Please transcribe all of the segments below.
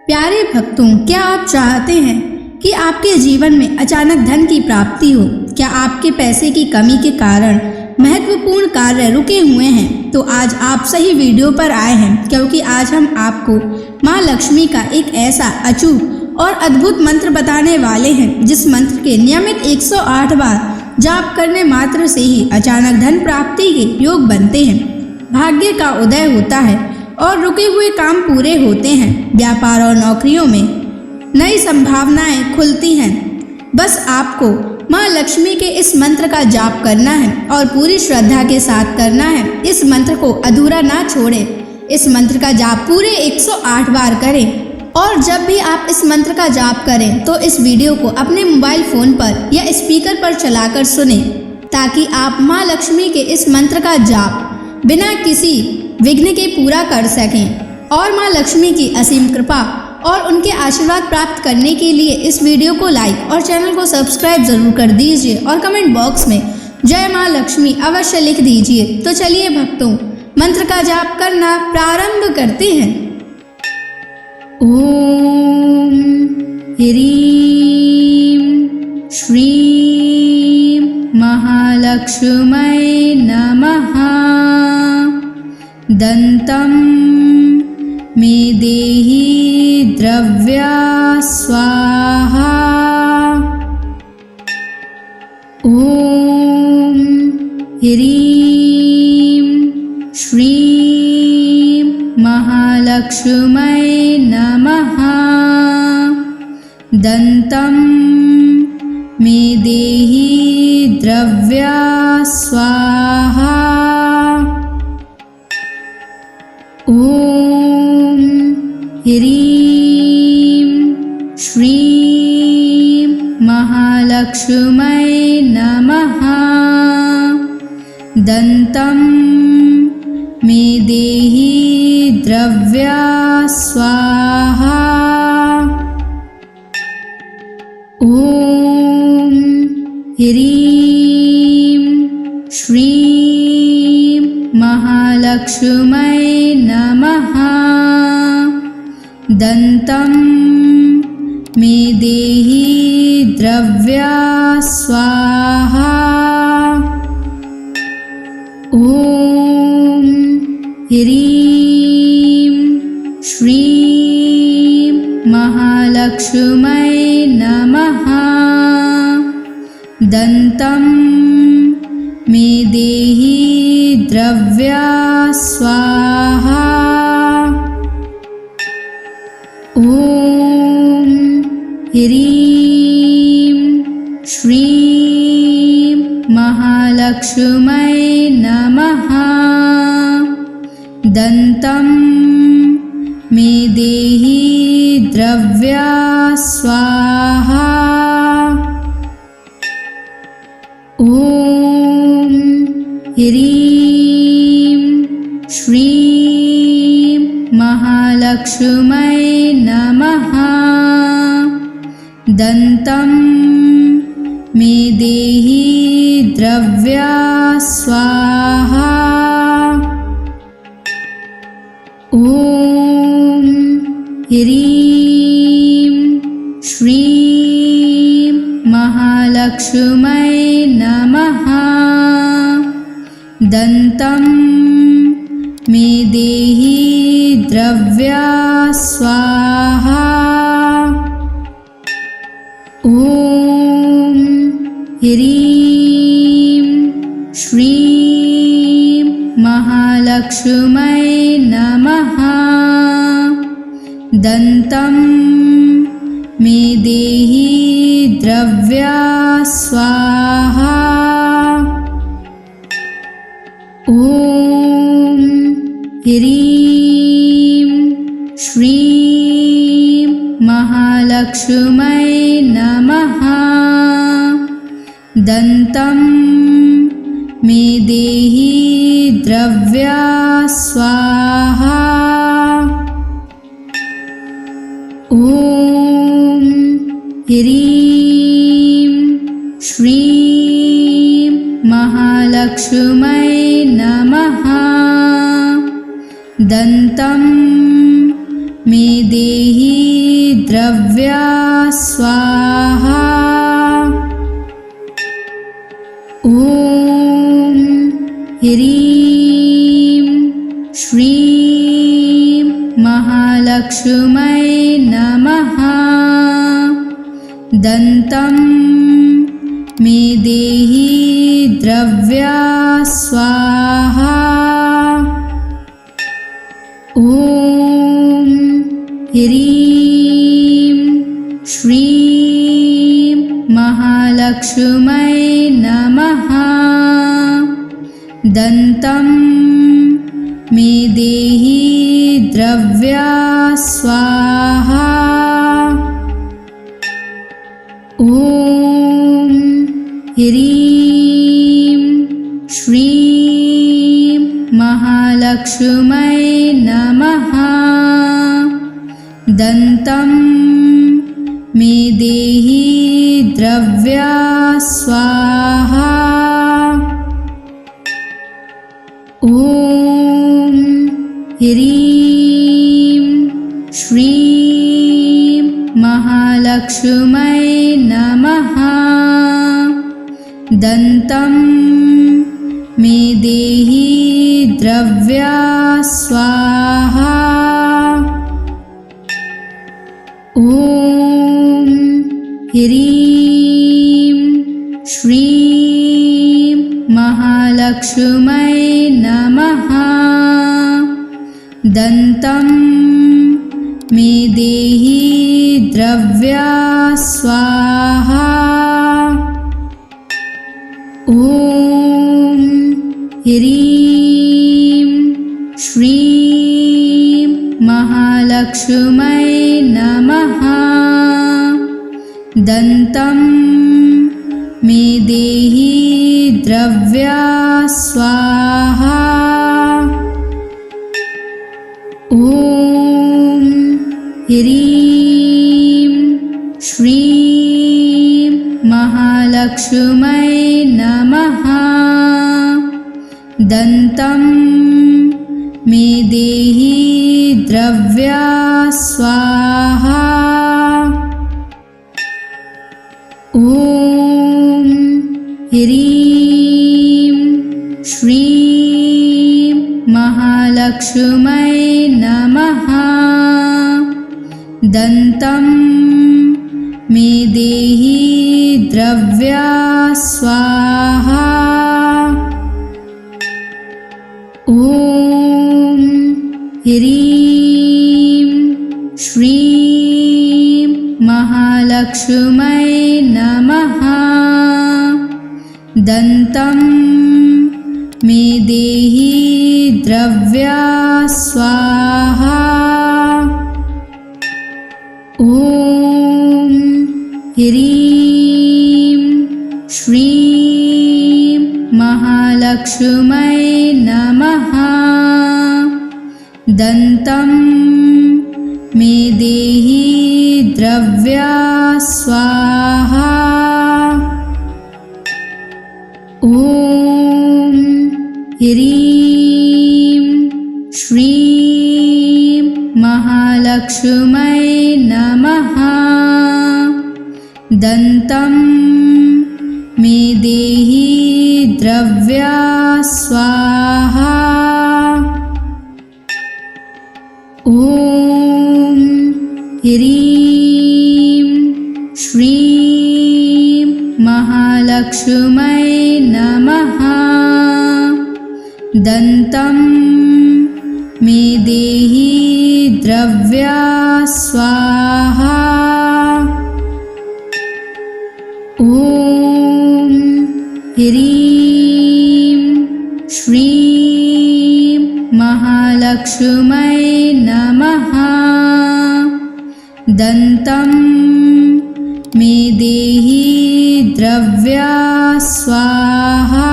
प्यारे भक्तों, क्या आप चाहते हैं कि आपके जीवन में अचानक धन की प्राप्ति हो? क्या आपके पैसे की कमी के कारण महत्वपूर्ण कार्य रुके हुए हैं? तो आज आप सही वीडियो पर आए हैं, क्योंकि आज हम आपको माँ लक्ष्मी का एक ऐसा अचूक और अद्भुत मंत्र बताने वाले हैं, जिस मंत्र के नियमित 108 बार जाप करने मात्र से ही अचानक धन प्राप्ति के योग बनते हैं, भाग्य का उदय होता है और रुके हुए काम पूरे होते हैं। व्यापार और नौकरियों में नई संभावनाएं खुलती हैं। बस आपको माँ लक्ष्मी के इस मंत्र का जाप करना है और पूरी श्रद्धा के साथ करना है। इस मंत्र को अधूरा ना छोड़ें। इस मंत्र का जाप पूरे 108 बार करें और जब भी आप इस मंत्र का जाप करें तो इस वीडियो को अपने मोबाइल फोन पर या स्पीकर पर चलाकर सुनें, ताकि आप माँ लक्ष्मी के इस मंत्र का जाप बिना किसी विघ्न के पूरा कर सकें। और माँ लक्ष्मी की असीम कृपा और उनके आशीर्वाद प्राप्त करने के लिए इस वीडियो को लाइक और चैनल को सब्सक्राइब जरूर कर दीजिए और कमेंट बॉक्स में जय माँ लक्ष्मी अवश्य लिख दीजिए। तो चलिए भक्तों, मंत्र का जाप करना प्रारंभ करते हैं। ओम ह्रीं श्रीं महालक्ष्मै नमः। दन्तं मे देहि द्रव्या स्वाहा। ओम ह्रीं श्रीं महालक्ष्मै नमः। दन्तं मे देहि द्रव्या स्वाहा। ओम ह्रीं श्रीं महालक्ष्मै नमः। दन्तं मे देहि द्रव्या स्वाहा। ओम ह्रीं श्रीं महालक्ष्मै नमः। दन्तं मे देहि द्रव्या स्वाहा। ओम ह्रीं श्रीं महालक्ष्मै नमः। दन्तं मे देहि द्रव्या स्वाहा। ओम ह्रीं श्रीं महालक्ष्मै नमः। दन्तं मे देहि द्रव्या स्वाहा। ओम ह्रीं श्रीं महालक्ष्मै नमः। दन्तं मे देहि द्रव्या स्वाहा। ओम ह्रीं श्रीं महालक्ष्मै नमः। दन्तं मे देहि द्रव्या स्वाहा। ओम ह्रीं श्रीं महालक्ष्मै नमः। दन्तं मे देहि द्रव्या स्वाहा। ओम ह्रीं श्रीं महालक्ष्मै नमः। दन्तं मे देहि द्रव्या स्वाहा। ओम ह्रीं श्रीं महालक्ष्मै नमः। दन्तं मे देहि ह्रीं श्रीं महालक्ष्मै नमः। दन्तं मे देहि द्रव्या स्वाहा। ॐ ह्रीं श्रीं महालक्ष्मै नमः। दन्तं मे देहि द्रव्या स्वाहा। ॐ ह्रीं श्रीं महालक्ष्मै नमः। दन्तं मे देहि द्रव्या स्वाहा। ॐ ह्रीं श्रीं महालक्ष्मै नमः। दन्तं मे देहि द्रव्या स्वाहा। ॐ ह्रीं श्रीं महालक्ष्मै नमः। दन्तं मे देहि द्रव्या स्वाहा। ॐ ह्रीं श्रीं महालक्ष्मै नमः। दन्तं मे देहि द्रव्या स्वाहा। ॐ ह्रीं श्रीं महालक्ष्मै नमः। दन्तं मे देहि द्रव्या स्वाहा। ॐ ह्रीं श्रीं महालक्ष्मै नमः। दन्तं मे देहि द्रव्या स्वाहा। ॐ ह्रीं श्रीं महालक्ष्मै नमः। दन्तं मे देहि द्रव्या स्वाहा। ॐ ह्रीं श्रीं महालक्ष्मै नमः। दन्तं मे देहि द्रव्या स्वाहा। ॐ ह्रीं श्रीं महालक्ष्मै नमः। दन्तं मे देहि द्रव्या स्वाहा। ॐ ह्रीं श्रीं महालक्ष्मै नमः। दन्तं मे देहि द्रव्या स्वाहा। ॐ ह्रीं श्रीं महालक्ष्मै नमः। दन्तं मे देहि द्रव्या स्वाहा।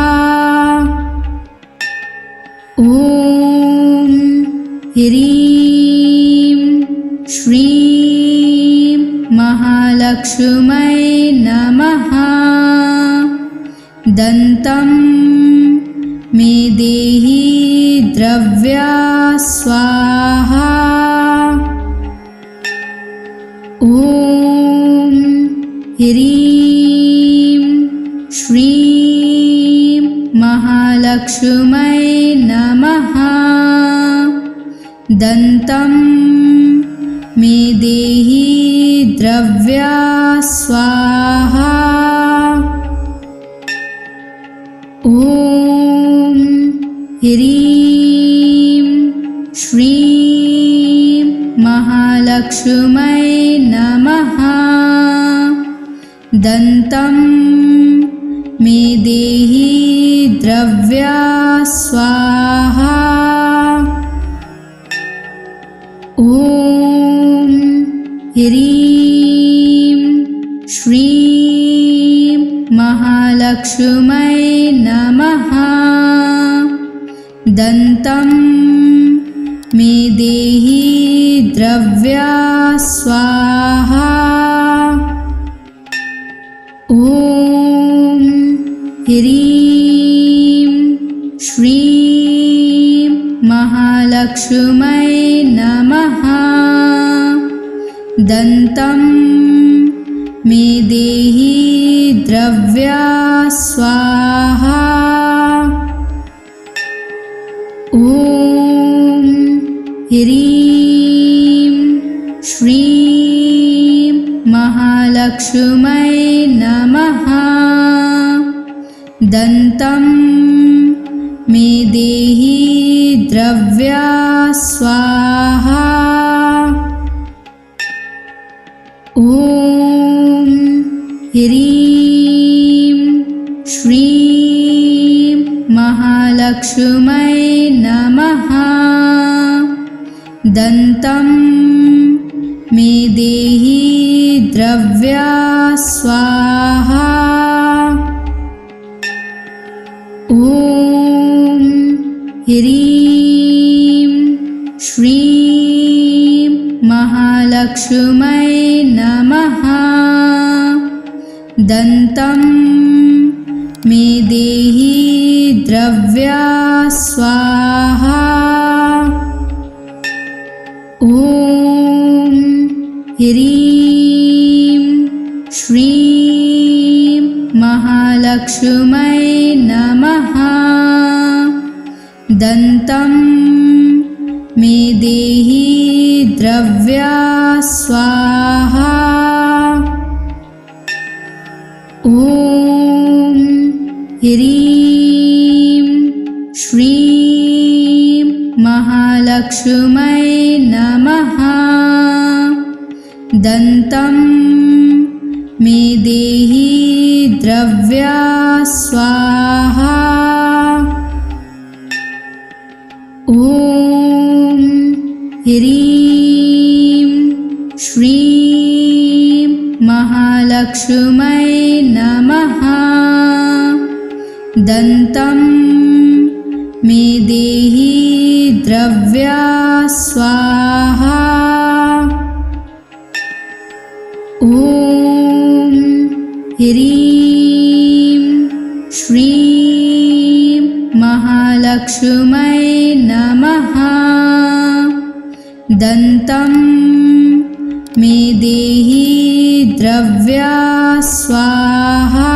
ॐ ह्रीं श्रीं महालक्ष्मै नमः। दन्तं मे देहि द्रव्या स्वाहा। ॐ ह्रीं श्रीं महालक्ष्मै महालक्ष्मै नमः। दन्तं मे देहि द्रव्या स्वाहा। ॐ ह्रीं श्रीं महालक्ष्मै नमः। दन्तं मे देहि द्रव्या स्वाहा। ॐ ह्रीं श्रीं महालक्ष्मै नमः। दन्तं मे देहि द्रव्या स्वाहा। ॐ ह्रीं श्रीं महालक्ष्मै नमः। दन्तं मे देहि द्रव्या स्वाहा। ॐ ह्रीं श्रीं महालक्ष्मै नमः। दन्तं मे देहि द्रव्या स्वाहा। ॐ ह्रीं श्रीं महालक्ष्मै नमः। दन्तं मे देहि द्रव्या स्वाहा। ॐ ह्रीं श्रीं महालक्ष्मै नमः। दन्तं मे देहि द्रव्या स्वाहा। ॐ ह्रीं श्रीं महालक्ष्मै नमः। दन्तं मे देहि द्रव्या स्वाहा। ॐ ह्रीं श्रीं महालक्ष्मै नमः। दन्तं मे देहि द्रव्या स्वाहा। ॐ ह्रीं श्रीं महालक्ष्मै नमः। दन्तं मे देहि द्रव्या स्वाहा। ॐ ह्रीं श्रीं महालक्ष्मै नमः। दन्तं मे देहि द्रव्या स्वाहा।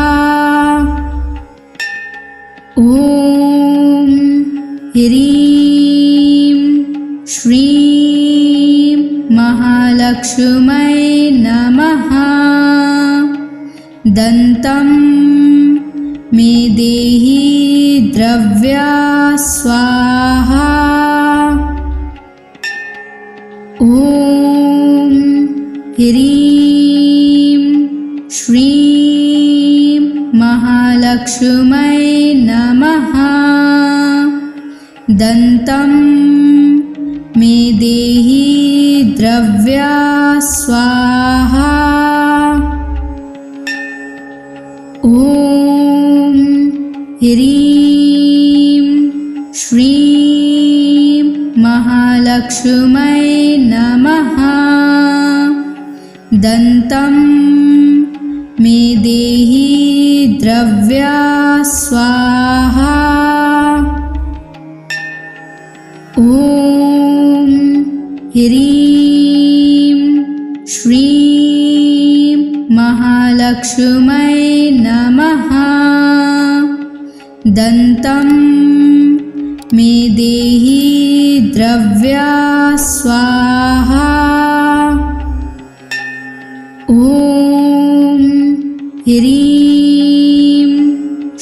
ॐ ह्रीं श्रीं महालक्ष्मै नमः। दन्तं मे देहि द्रव्या स्वाहा। ॐ ह्रीं श्रीं महालक्ष्मै नमः। दन्तं मे देहि द्रव्या स्वाहा। ॐ ह्रीं श्रीं महालक्ष्मै नमः। दन्तं मे देहि द्रव्या स्वाहा। ॐ ह्रीं श्रीं महालक्ष्मै नमः। दन्तं मे देहि द्रव्या स्वाहा। ॐ ह्रीं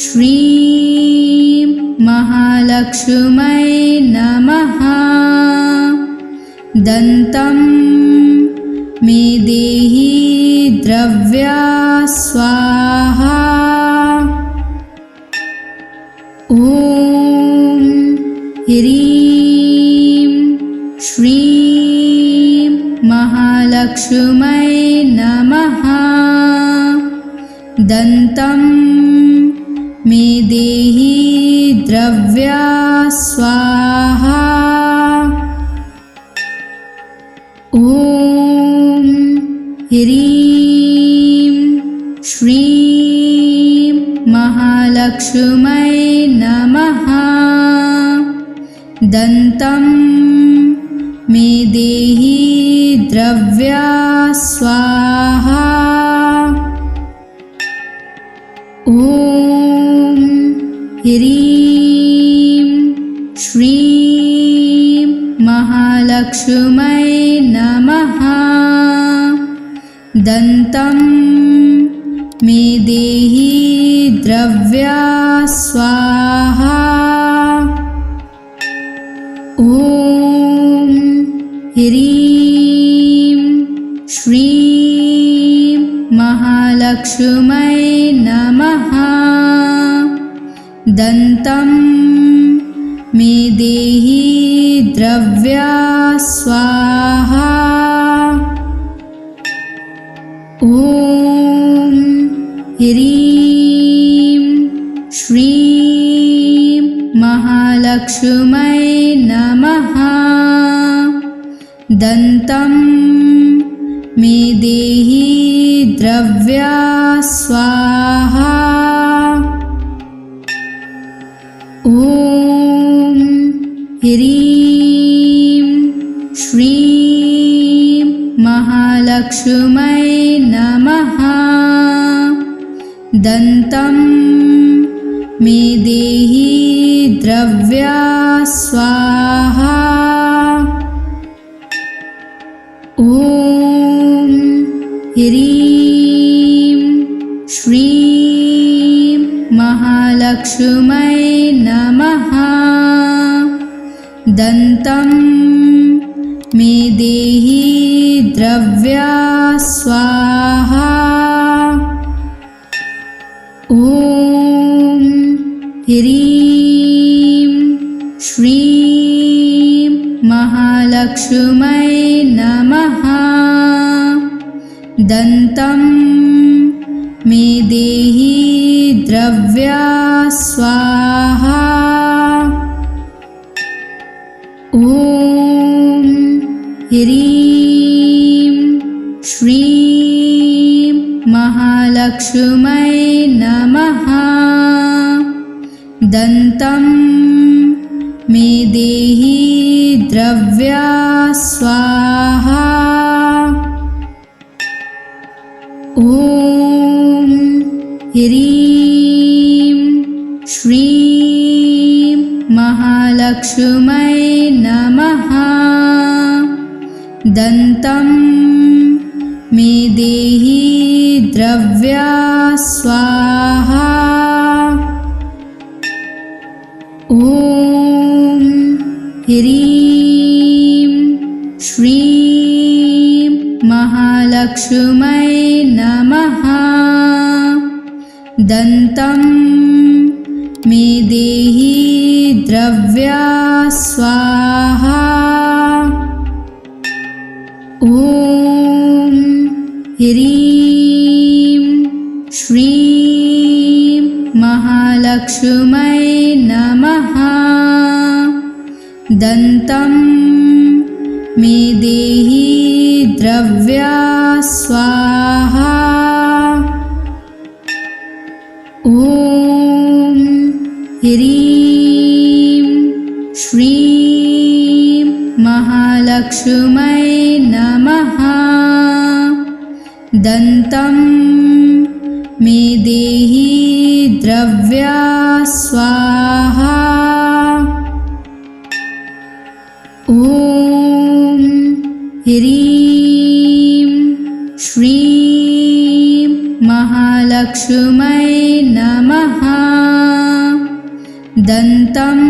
श्रीं महालक्ष्मै नमः। दन्तं मे देहि द्रव्या स्वाहा। ॐ ह्रीं श्रीं महालक्ष्मै नमः। दन्तं मे देहि द्रव्या स्वाहा। ॐ ह्रीं श्रीं महालक्ष्मै नमः। दन्तं मे देहि द्रव्या स्वाहा। ॐ ह्रीं श्रीं महालक्ष्मै नमः। दन्तं मे देहि द्रव्या स्वाहा। ॐ ह्रीं श्रीं महालक्ष्मै नमः। दन्तं मे देहि द्रव्या स्वाहा। ॐ ह्रीं श्रीं महालक्ष्मै नमः। दन्तं मे देहि द्रव्या स्वाहा। ॐ ह्रीं श्रीं महालक्ष्मै नमः। दन्तं मे देहि द्रव्या स्वाहा। ॐ ह्रीं श्रीं महालक्ष्मै नमः। दन्तं मे देहि द्रव्या स्वाहा। ॐ ह्रीं श्रीं महालक्ष्मै नमः। दन्तं मे देहि द्रव्या स्वाहा। ॐ ह्रीं श्रीं महालक्ष्मै नमः। दन्तं मे देहि द्रव्या स्वाहा। ॐ ह्रीं श्रीं महालक्ष्मै नमः। दन्तं मे देहि द्रव्या स्वाहा। ॐ ह्रीं श्रीं महालक्ष्मै नमः। दन्तं मे देहि द्रव्या स्वाहा। ॐ ह्रीं श्रीं महालक्ष्मै नमः। दन्तं मे देहि द्रव्या स्वाहा। ॐ ह्रीं श्रीं महालक्ष्मै नमः। दन्तं मे देहि द्रव्या स्वाहा। ह्रीं श्रीं महालक्ष्मै नमः। दन्तं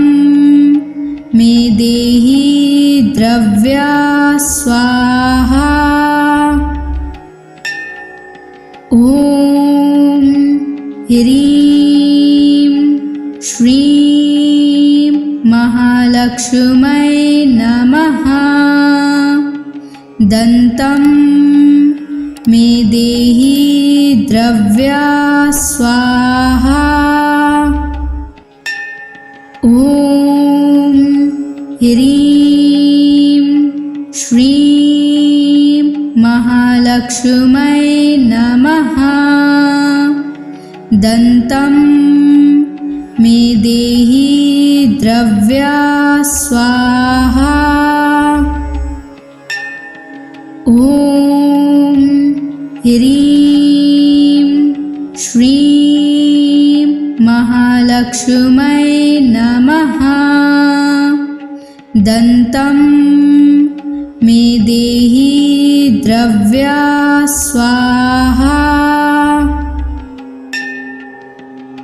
मे देहि द्रव्या स्वाहा। ॐ ह्रीं श्रीं महालक्ष्मै नमः। दन्तं मे देहि द्रव्या स्वाहा। ॐ ह्रीं श्रीं महालक्ष्मै नमः। दन्तं मे देहि द्रव्या स्वाहा। ॐ ह्रीं श्रीं महालक्ष्मै नमः। दन्तं मे देहि द्रव्या स्वाहा।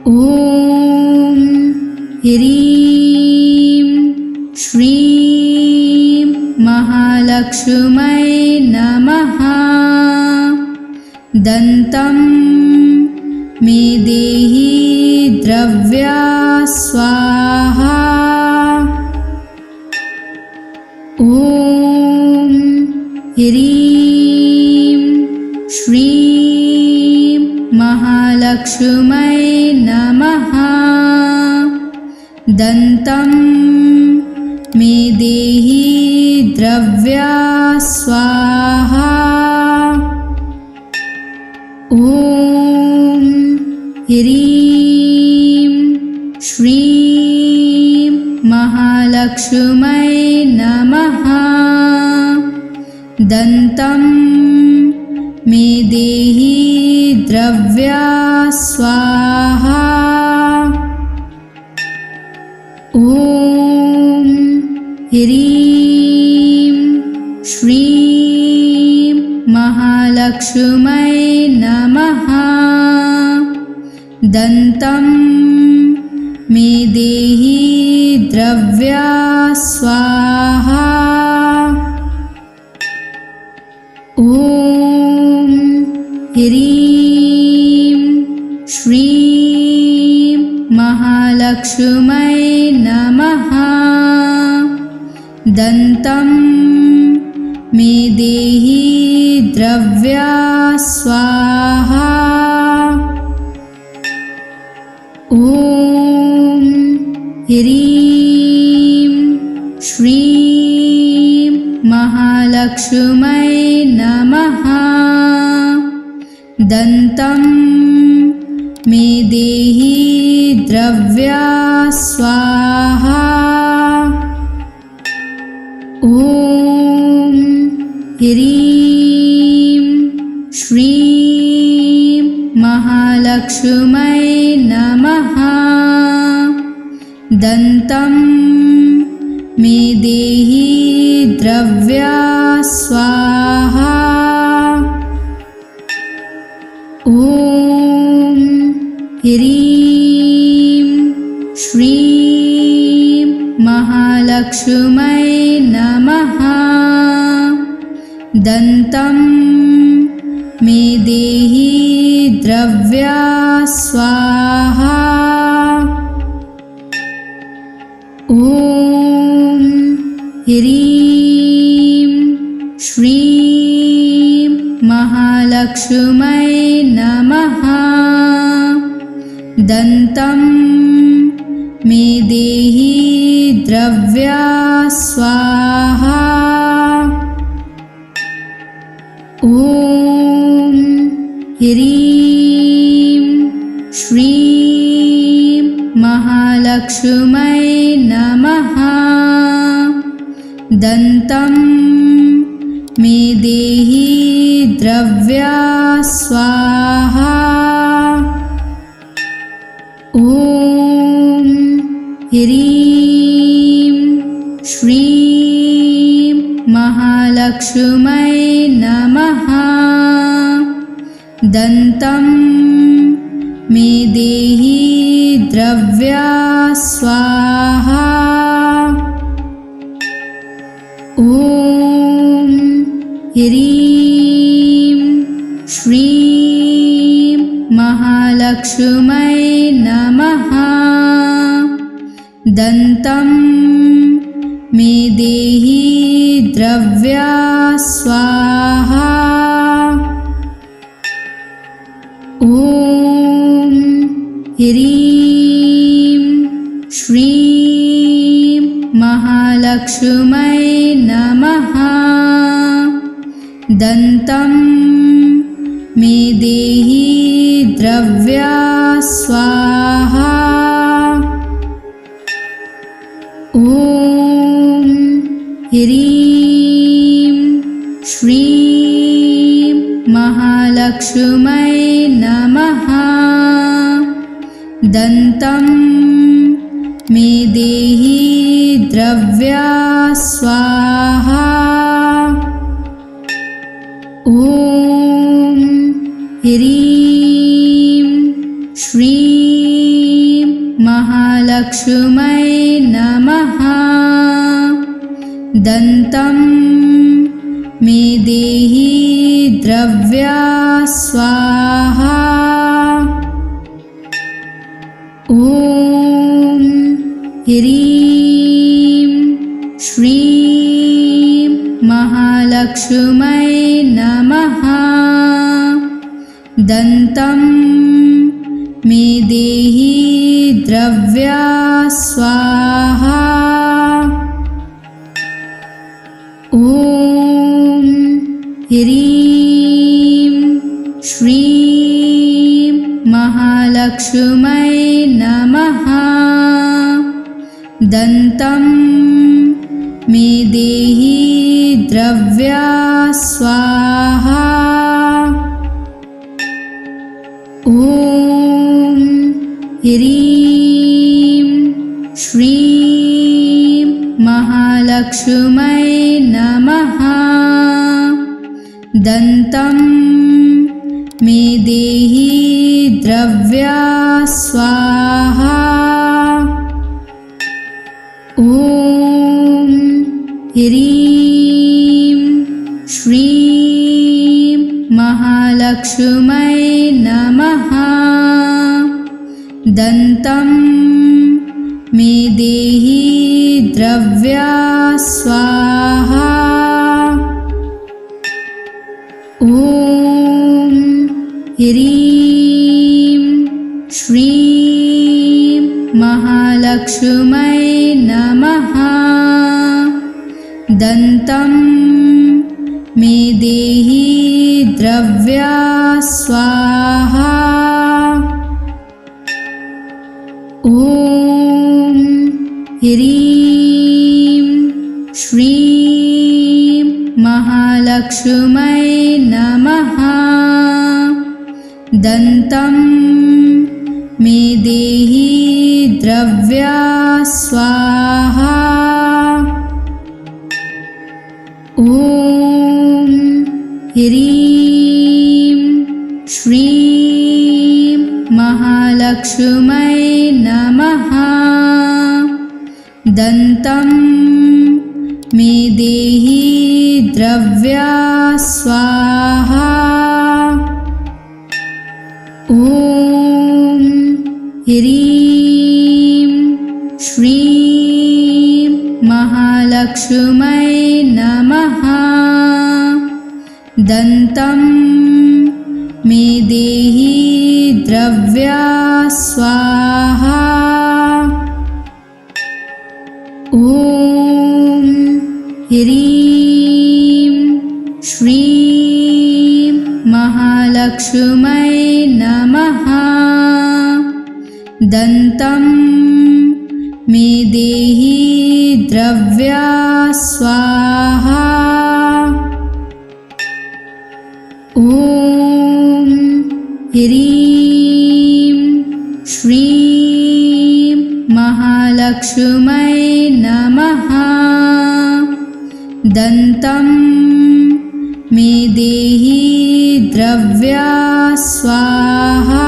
ॐ ह्रीं श्रीं महालक्ष्मै नमः। दन्तं मे देहि द्रव्या स्वाहा। ॐ ह्रीं श्रीं महालक्ष्मै नमः। दन्तं मे देहि द्रव्या स्वाहा। ॐ ह्रीं श्रीं महालक्ष्मै नमः। दन्तं मे देहि द्रव्या स्वाहा। ॐ ह्रीं श्रीं महालक्ष्मै नमः। दन्तं मे देहि द्रव्या स्वाहा। ॐ ह्रीं श्रीं महालक्ष्मै नमः। दन्तं मे देहि द्रव्या स्वाहा। ॐ ह्रीं श्रीं महालक्ष्मै नमः। दन्तं मे देहि द्रव्या स्वाहा। ॐ ह्रीं श्रीं महालक्ष्मै नमः। दन्तं मे देहि द्रव्या स्वाहा। ॐ ह्रीं श्रीं महालक्ष्मै नमः। दन्तं मे देहि द्रव्या स्वाहा। ॐ ह्रीं श्रीं महालक्ष्मै नमः। दन्तं मे देहि द्रव्या स्वाहा। ॐ ह्रीं श्रीं महालक्ष्मै नमः। दन्तं मे देहि द्रव्या स्वाहा। ॐ ह्रीं श्रीं महालक्ष्मी महालक्ष्मै नमः। दन्तं मे देहि द्रव्या स्वाहा। ॐ ह्रीं श्रीं महालक्ष्मै नमः। दन्तं मे देहि द्रव्या स्वाहा। ॐ ह्रीं श्रीं महालक्ष्मै नमः। दन्तं मे देहि द्रव्या स्वाहा। ॐ ह्रीं श्रीं महालक्ष्मै नमः। दन्तं मे देहि द्रव्या स्वाहा। ॐ ह्रीं श्रीं महालक्ष्मै नमः। दन्तं मे देहि द्रव्या स्वाहा। ॐ ह्रीं श्रीं महालक्ष्मै नमः। दन्तं मे देहि द्रव्या स्वाहा। ॐ ह्रीं श्रीं महालक्ष्मै नमः। दन्तं मे देहि द्रव्या स्वाहा। ॐ ह्रीं श्रीं महालक्ष्मै नमः। दन्तं मे देहि द्रव्या स्वाहा। ॐ ह्रीं श्रीं महालक्ष्मै नमः। दन्तं मे देहि द्रव्या स्वाहा। ॐ ह्रीं श्रीं महालक्ष्मै नमः। दन्तं मे देहि द्रव्या स्वाहा। ॐ ह्रीं श्रीं महालक्ष्मै नमः। दन्तं मे देहि द्रव्या स्वाहा। ॐ ह्रीं श्रीं महालक्ष्मै नमः। दन्तं मे देहि द्रव्या स्वाहा। ॐ ह्रीं श्रीं महालक्ष्मै नमः। दन्तं मे देहि द्रव्या स्वाहा। ॐ ह्रीं श्रीं महालक्ष्मै नमः। दन्तं मे देहि द्रव्या स्वाहा। ॐ ह्रीं श्रीं महालक्ष्मै नमः। दन्तं मे देहि द्रव्या स्वाहा।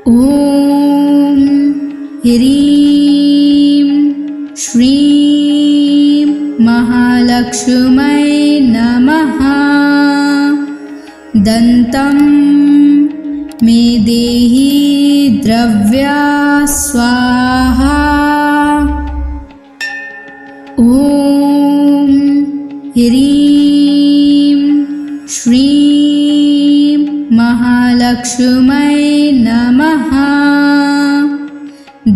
ॐ ह्रीं श्रीं महालक्ष्मै नमः। दन्तं मे देहि द्रव्या स्वाहा। ॐ ह्रीं श्रीं महालक्ष्मै नमः।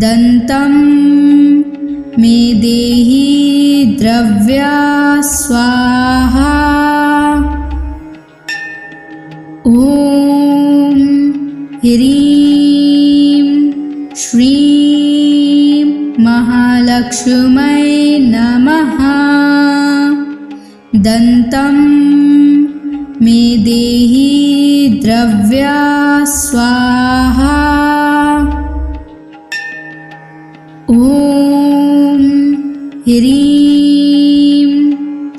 दन्तं मे देहि द्रव्या स्वाहा। ॐ ह्रीं श्रीं महालक्ष्मै नमः। दन्तं मे देहि द्रव्या स्वाहा। ॐ ह्रीं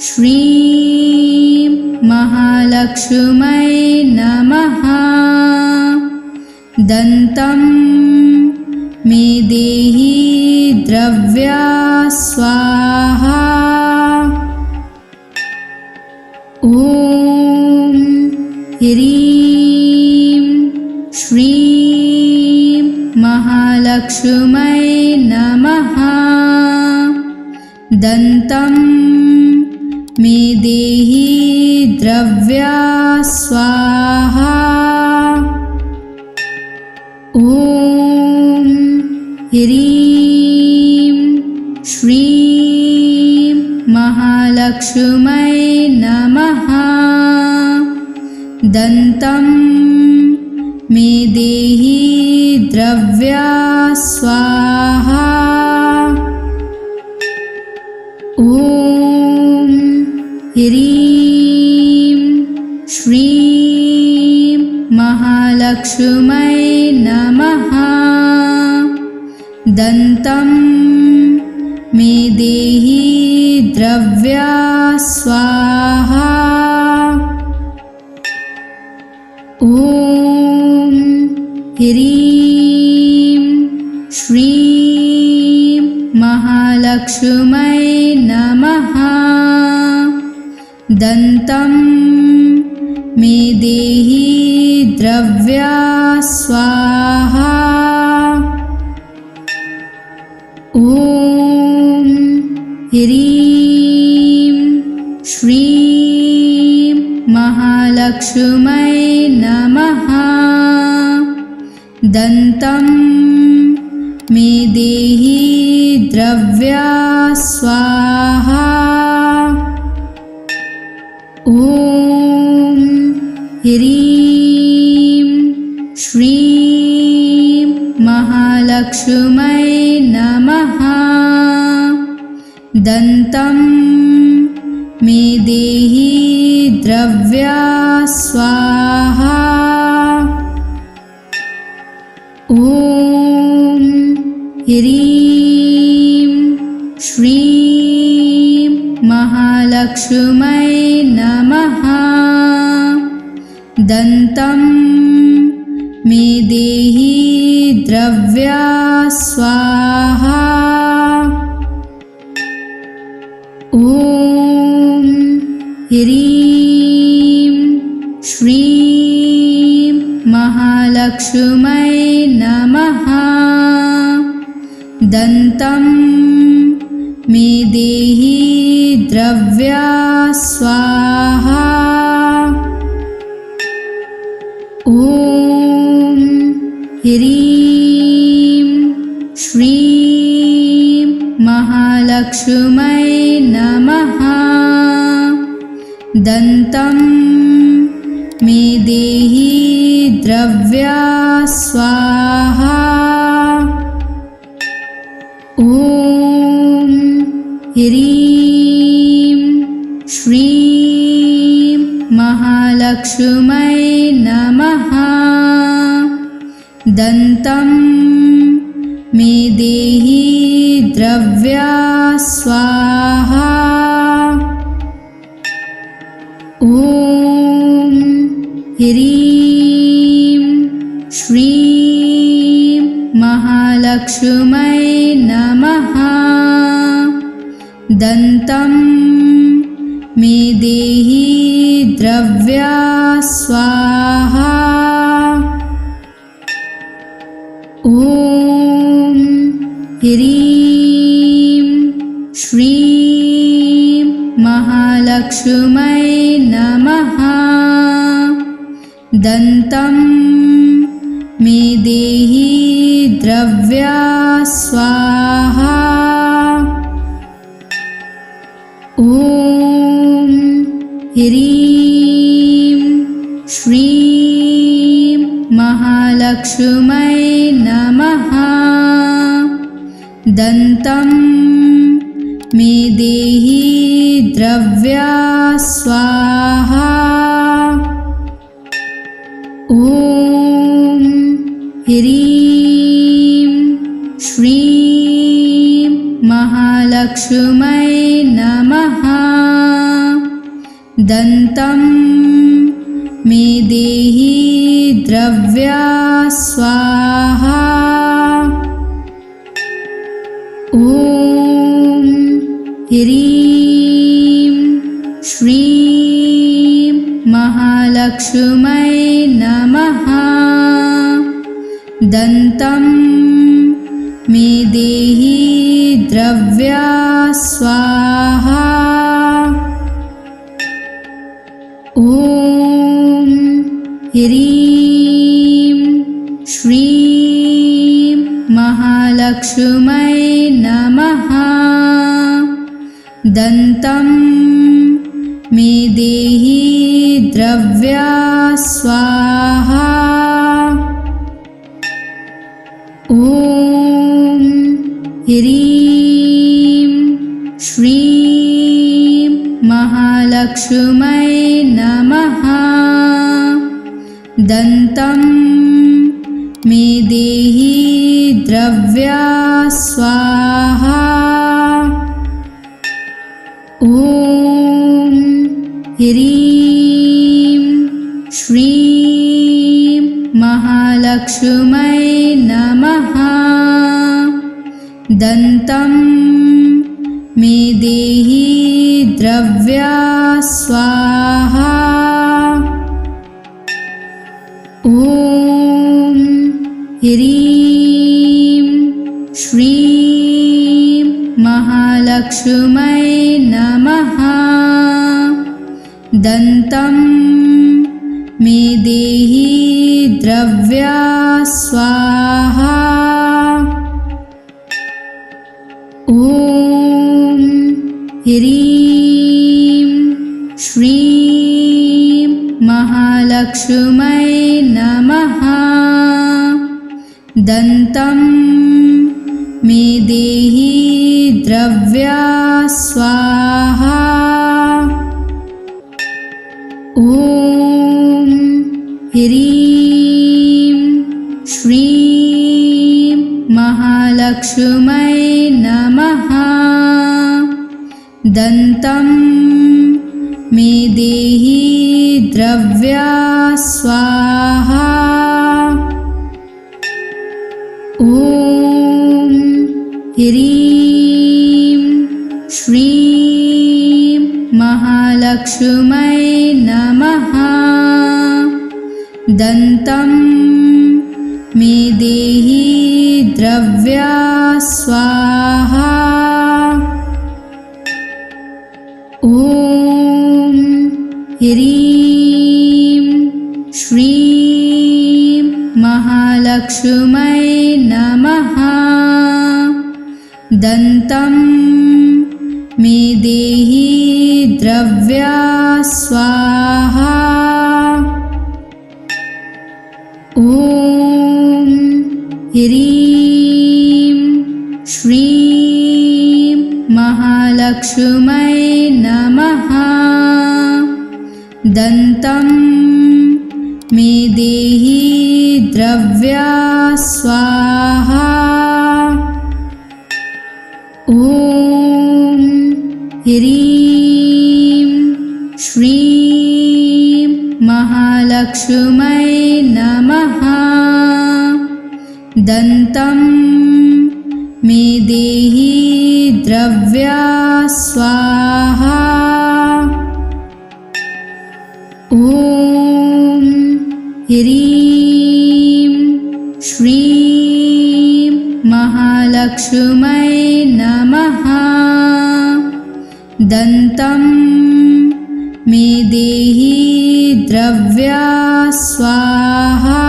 श्रीं महालक्ष्मै नमः। दन्तं मे देहि द्रव्या स्वाहा। ॐ ह्रीं श्रीं महालक्ष्मै नमः। दन्तं मे देहि द्रव्या स्वाहा। ॐ ह्रीं श्रीं महालक्ष्मै नमः। दन्तं मे देहि द्रव्या स्वाहा। ॐ ह्रीं श्रीं महालक्ष्मै नमः। दन्तं मे देहि द्रव्या स्वाहा। ॐ ह्रीं श्रीं महालक्ष्मै नमः। दन्तं मे देहि द्रव्या स्वाहा। ॐ ह्रीं श्रीं महालक्ष्मै नमः। दन्तं मे देहि द्रव्या स्वाहा। ॐ ह्रीं श्रीं महालक्ष्मै नमः। दन्तं मे देहि द्रव्या स्वाहा। ॐ ह्रीं श्रीं महालक्ष्मै नमः। दन्तं मे देहि द्रव्या स्वाहा। ॐ ह्रीं श्रीं महालक्ष्मै नमः। दन्तं मे देहि द्रव्या स्वाहा। ॐ ह्रीं श्रीं महालक्ष्मै नमः। दन्तं मे देहि द्रव्या स्वाहा। ॐ ह्रीं श्रीं महालक्ष्मै नमः। दन्तं मे देहि द्रव्या स्वाहा। ह्रीं श्रीं महालक्ष्मै नमः। दन्तं मे देहि द्रव्या स्वाहा। ॐ ह्रीं श्रीं महालक्ष्मै नमः। दन्तं मे देहि द्रव्या स्वाहा। ॐ ह्रीं श्रीं महालक्ष्मै नमः। दन्तं मे देहि द्रव्या स्वाहा। ॐ ह्रीं श्रीं महालक्ष्मै नमः। दन्तं मे देहि द्रव्या स्वाहा। ॐ ह्रीं श्रीं महालक्ष्मै नमः। दन्तं मे देहि द्रव्या स्वाहा। ॐ ह्रीं श्रीं महालक्ष्मै नमः। दन्तं मे देहि द्रव्या स्वाहा। ॐ ह्रीं श्रीं महालक्ष्मै नमः। दन्तं मे देहि द्रव्या स्वाहा। ॐ ह्रीं श्रीं महालक्ष्मै नमः। दन्तं मे देहि द्रव्या स्वाहा। ॐ ह्रीं श्रीं महालक्ष्मै नमः। दन्तं मे देहि द्रव्या स्वाहा। ॐ ह्रीं श्रीं महालक्ष्मै नमः। दन्तं मे देहि द्रव्या स्वाहा। ॐ ह्रीं श्रीं महालक्ष्मै नमः। दन्तं मे देहि द्रव्या स्वाहा। ॐ ह्रीं श्रीं महालक्ष्मै नमः। दन्तं मे देहि द्रव्या स्वाहा। ॐ ह्रीं श्रीं महालक्ष्मै नमः। दन्तं मे देहि द्रव्या स्वाहा। ॐ ह्रीं श्रीं महालक्ष्मै नमः। दन्तं मे देहि द्रव्या स्वाहा। ॐ ह्रीं श्रीं महालक्ष्मी महालक्ष्मै नमः। दन्तं मे देहि द्रव्या स्वाहा। ॐ ह्रीं श्रीं महालक्ष्मै नमः। दन्तं मे देहि द्रव्या स्वाहा।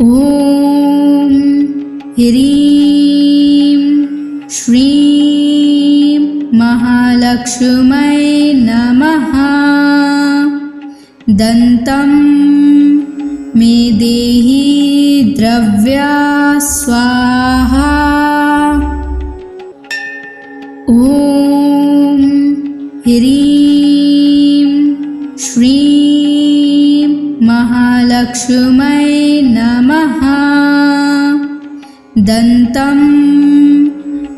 ॐ ह्रीं श्रीं महालक्ष्मै नमः। दन्तं मे देहि द्रव्या स्वाहा। ॐ ह्रीं श्रीं महालक्ष्मै नमः। दन्तं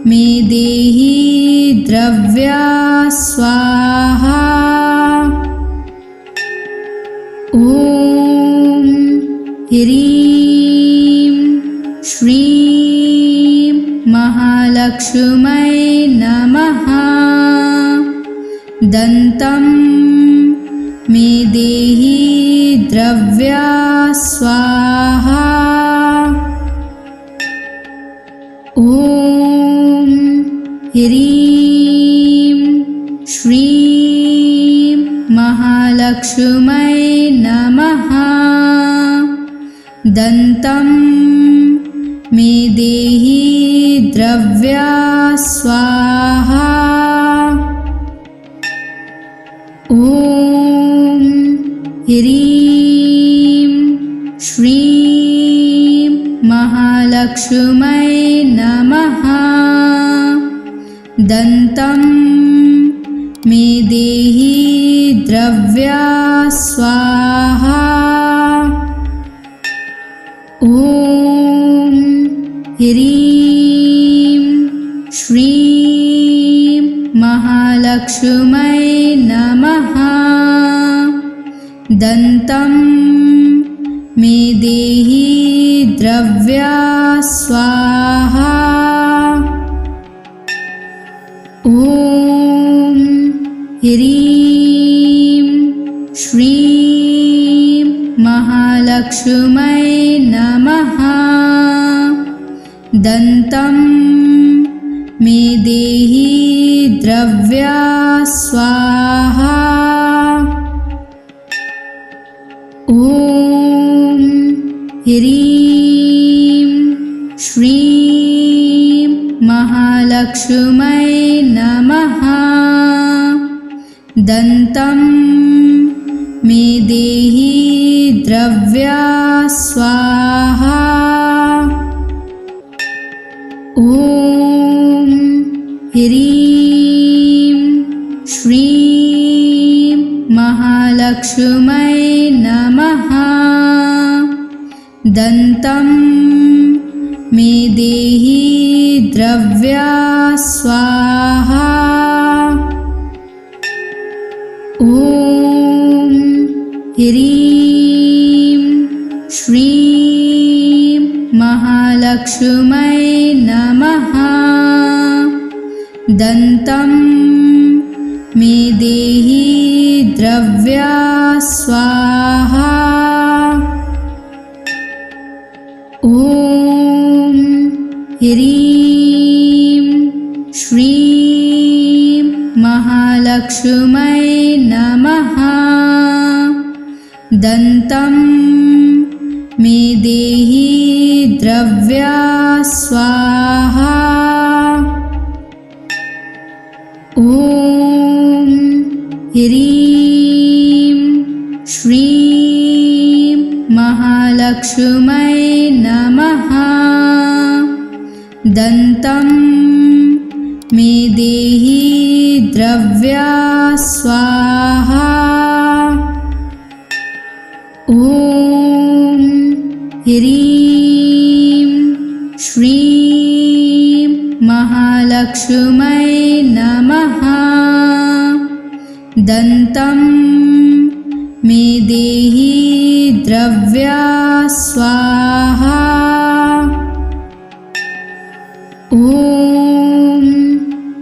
मे देहि द्रव्या स्वाहा। ॐ ह्रीं श्रीं महालक्ष्मै नमः। दन्तं मे देहि द्रव्या स्वाहा। ॐ ह्रीं श्रीं महालक्ष्मै नमः। दन्तं मे देहि द्रव्या स्वाहा। ॐ ह्रीं श्रीं महालक्ष्मै नमः। दन्तं मे देहि द्रव्या स्वाहा। ॐ ह्रीं श्रीं महालक्ष्मै नमः। दन्तं मे देहि द्रव्या स्वाहा। ॐ ह्रीं श्रीं महालक्ष्मै नमः। दन्तं मे देहि द्रव्या स्वाहा। ॐ ह्रीं श्रीं महालक्ष्मै नमः। दन्तं मे देहि द्रव्या स्वाहा। ॐ ह्रीं श्रीं महालक्ष्मै नमः। दन्तं मे देहि द्रव्या स्वाहा। ॐ ह्रीं श्रीं महालक्ष्मै नमः। दन्तं मे देहि द्रव्या स्वाहा। ॐ ह्रीं श्रीं महालक्ष्मै नमः। दन्तं मे देहि द्रव्या स्वाहा। ॐ ह्रीं श्रीं महालक्ष्मै नमः। दन्तं मे देहि द्रव्या स्वाहा। ॐ ह्रीं श्रीं महालक्ष्मै नमः। दन्तं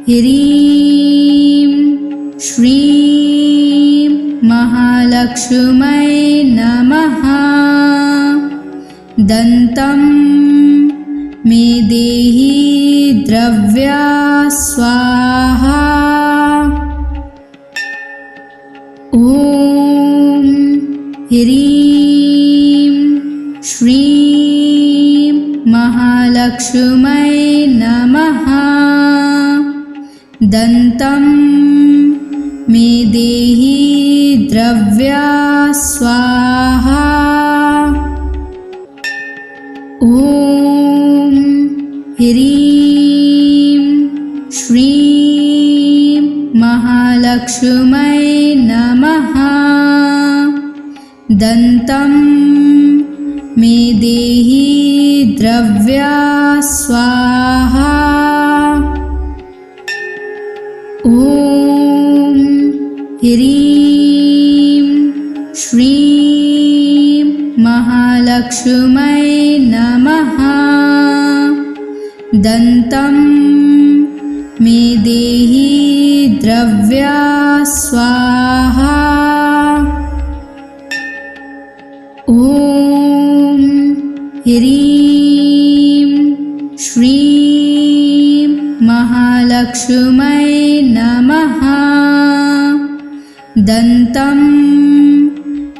ह्रीं श्रीं महालक्ष्मै नमः। दन्तं मे देहि द्रव्या स्वाहा। ॐ ह्रीं श्रीं महालक्ष्मै नमः। दन्तं मे देहि द्रव्या स्वाहा। ॐ ह्रीं श्रीं महालक्ष्मै नमः। दन्तं मे देहि द्रव्या स्वाहा। ॐ ह्रीं श्रीं महालक्ष्मै नमः। दन्तं मे देहि द्रव्या स्वाहा। ॐ ह्रीं श्रीं महालक्ष्मै नमः। दन्तं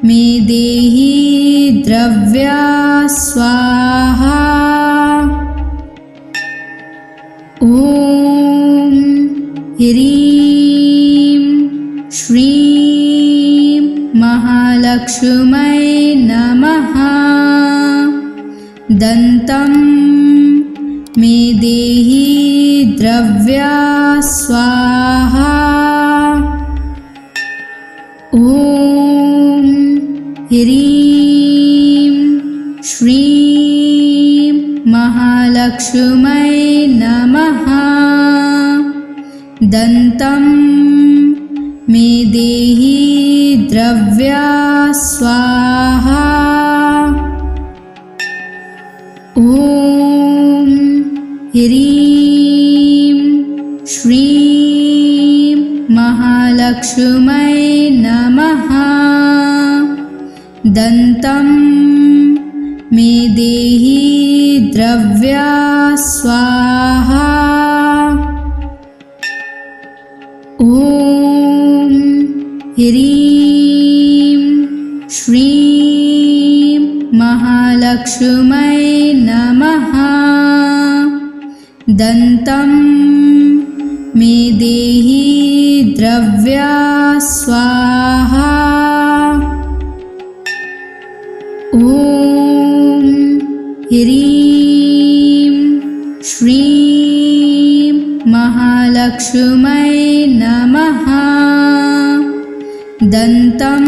मे देहि द्रव्या स्वाहा। ॐ ह्रीं श्रीं महालक्ष्मै नमः। दन्तं मे देहि द्रव्या स्वाहा। ॐ ह्रीं श्रीं महालक्ष्मै नमः। दन्तं मे देहि द्रव्या स्वाहा। ॐ ह्रीं श्रीं महालक्ष्मै नमः। दन्तं मे देहि द्रव्या स्वाहा। ॐ ह्रीं श्रीं महालक्ष्मै नमः। दन्तं मे देहि द्रव्या स्वाहा। ॐ ह्रीं श्रीं महालक्ष्मै नमः। दन्तं